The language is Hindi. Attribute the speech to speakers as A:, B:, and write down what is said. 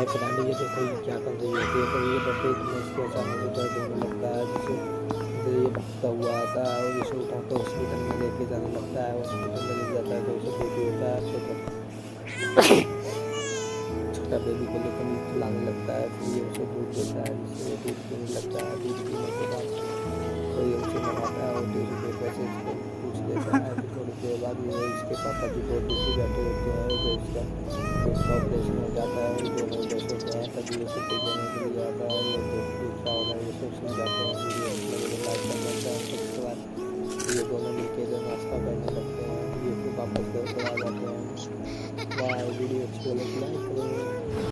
A: हाय फ्रेंड, ये देखो ये क्या कर रही होती है। तो ये बर्थडे में इसको अचानक से दर्द होने लगता है, जिससे फिर ये भागता हुआ आता है और इसे उठा कर हॉस्पिटल में लेके जाने लगता है। हॉस्पिटल में लेके जाता है तो उसे बेबी होता है छोटा बेबी को लेकर खिलाने लगता है। फिर ये उसे दूध देता है, जिससे वो दूध पीने लगता है। दूध पीने के बाद तो ये उसे नहाता है और दूध देकर से इसको पूछ लेता है। फिर थोड़ी देर बाद ये इसके पापा जी बहुत दुखी बैठे होते हैं, जो इसका ऑपरेशन हो जाता है। दोनों बेड होते हैं, तभी उसे ठीक होने के लिए आता है। ये दूसरा